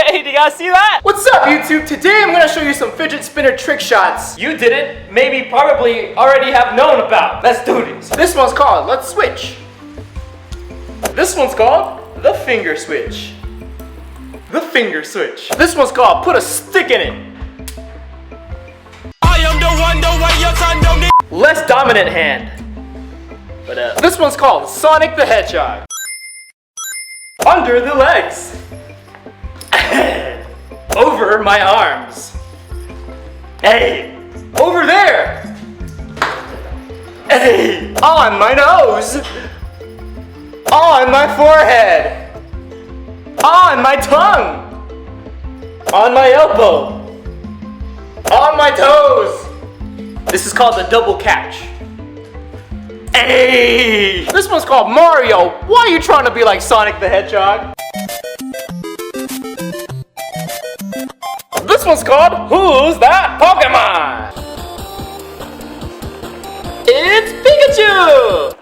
Hey, do you guys see that? What's up, YouTube? Today I'm gonna show you some fidget spinner trick shots. You didn't, maybe probably already have known about. Let's do this. This one's called Let's Switch. This one's called the Finger Switch. The Finger Switch. This one's called Put a Stick in It. I am the one, the way your son don't need. Less dominant hand. But this one's called Sonic the Hedgehog. Under the legs. Over my arms. Hey, over there. Hey, on my nose. On my forehead. On my tongue. On my elbow. On my toes. This is called the double catch. Hey! This one's called Mario. Why are you trying to be like Sonic the Hedgehog? This one's called Who's That Pokemon? It's Pikachu!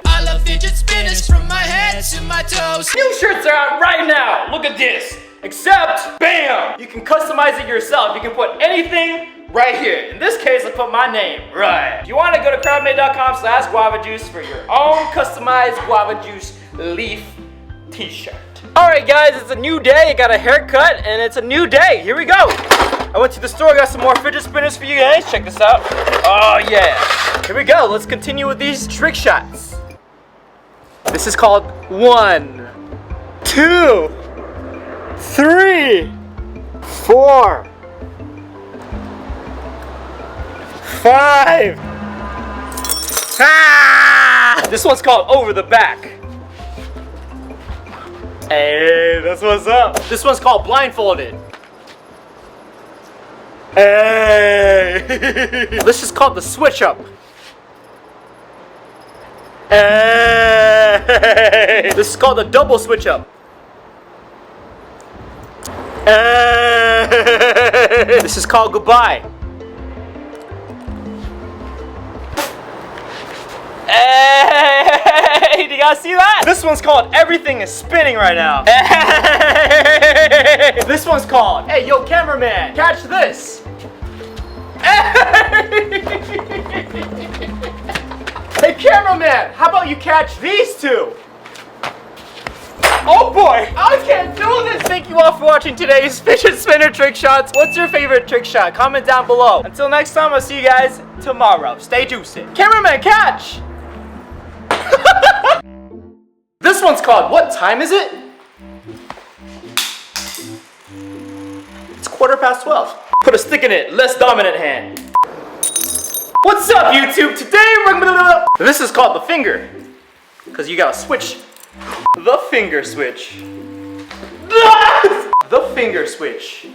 I love fidget spinners from my head to my toes. New shirts are out right now. Look at this. Except, bam! You can customize it yourself. You can put anything right here. In this case, I put my name. Right. If you want to go to crowdmade.com/guavajuice for your own customized guava juice leaf t-shirt. Alright guys, it's a new day. I got a haircut and it's a new day. Here we go. I went to the store, got some more fidget spinners for you guys. Check this out. Oh yeah. Here we go. Let's continue with these trick shots. This is called 1, 2, 3, 4, 5. Ah! This one's called Over the Back. Hey, that's what's up. This one's called Blindfolded. Hey. This is called the Switch Up. Hey. This is called the Double Switch Up. Hey. This is called Goodbye. Hey, do you guys see that? This one's called Everything is Spinning right now. Hey. This one's called Hey, yo, cameraman, catch this. Hey, cameraman, how about you catch these two? Oh boy, I can't do this! Thank you all for watching today's fidget spinner trick shots. What's your favorite trick shot? Comment down below. Until next time, I'll see you guys tomorrow. Stay juicy. Cameraman, catch! This one's called What Time Is It? It's 12:15. Put a stick in it, less dominant hand. What's up, YouTube? Today we're gonna... This is called the finger. Because you gotta switch. The finger switch. The finger switch.